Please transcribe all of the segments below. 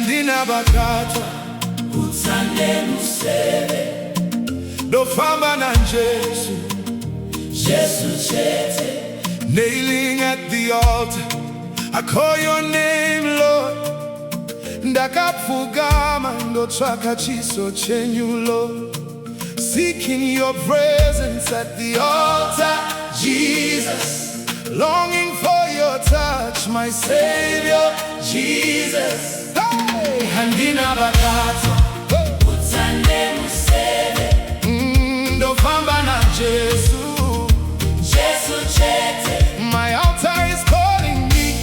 Handina Bakatwa, utsande museve, ndofamba na Jesu, Jesu chete. Nailing at the altar, I call your name, Lord. Ndakapfugama ndotsvaka chiso chenyu, Lord. Seeking your presence at the altar, Jesus. Longing for your touch, my Savior, Jesus. Hey! Handina Bakatwa, Utsande museve, ndofamba na Jesu, Jesu chete. my altar is calling me,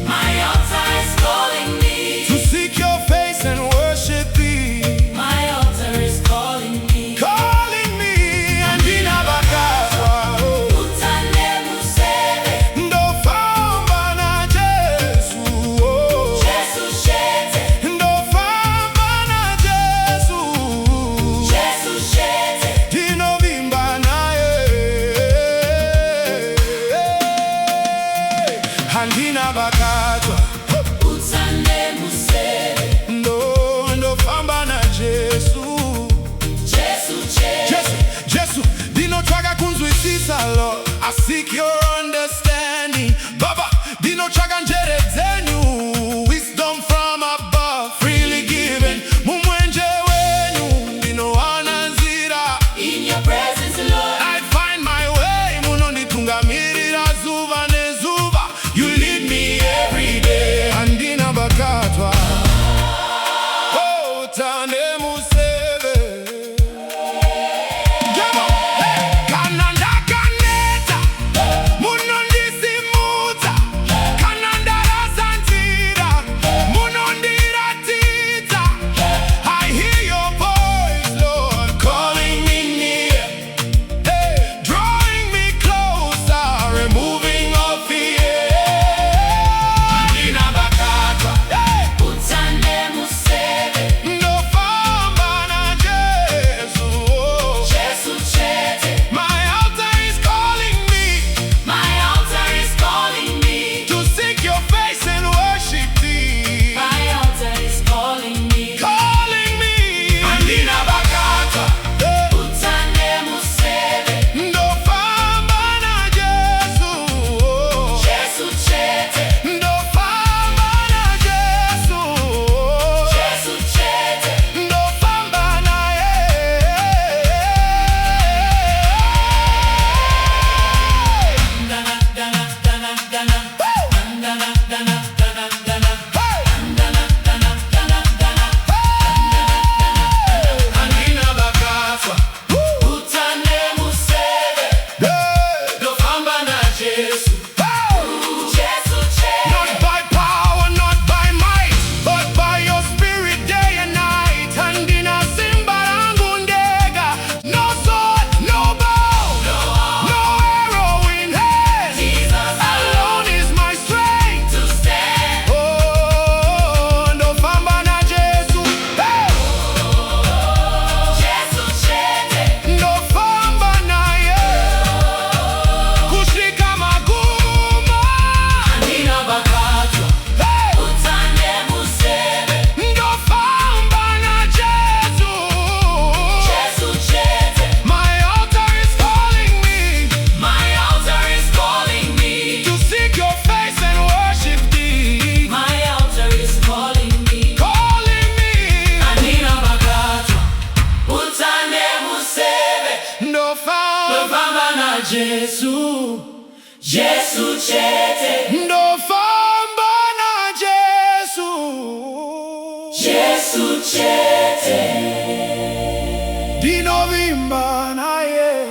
My altar is calling me, to seek your face and worship thee. my altar is calling me. Calling me, Handina Bakatwa, Utsande museve, ndofamba na Jesu, Jesu chete. ndofamba na Jesu, Jesu chete. ndinovimba naye. Handina Bakatwa, Utsande museve, ndofamba na Jesu. Jesu chete. Jesu, ndinotsvaka kunzwisisa, Lord. I seek your understanding. Baba, ndinotsvaka njere dzenyu. Wisdom from above, freely given. Mumwenje wenyu, ndinowana nzira. In your presence, Lord, I find my way, munonditungamirira zuva nezuva. You lead me every day. Handina Bakatwa, oh, utsande museve. Kana ndakaneta, munondisimudza. Kana ndarasa nzira, munondiratidza. I hear your voice, Lord, calling me near. Hey, drawing me closer, removing all fear. Handina Bakatwa, hey, utsande museve, ndofamba na Jesu. Jesu chete. My altar is calling me, My altar is calling me, to seek your face and worship thee. my altar is calling me. Calling me, Handina Bakatwa, Utsande museve, ndofamba na Jesu. Jesu chete. Ndofamba na Jesu. Jesu chete. Ndofamba naye. Dana, dana, dana, dana. Dana, dana, dana, dana. Hey! Dana, dana, dana, dana. Handina Bakatwa, Utsande museve, hey! ndofamba na Jesu. Hey! Jesu chete. Not by power, not by might, but by your spirit day and night. Handina simba langu ndega, no sword, no bow, no arrow in hand. Jesus Alone is my strength. to stand. Oh, ndofamba na Jesu. Hey! Jesu chete. Ndofamba naye, kushika maguma. Handina Bakatwa, Hey! utsande museve, Ndofamba na Jesu. Jesu chete. My altar is calling me, My altar is calling me, to seek your face and worship thee. my altar is calling me. Calling me, Handina Bakatwa, utsande museve, ndofamba ndofamba na Jesu. Jesu chete. ndofamba na Jesu. Jesu chete. Ndinovimba naye.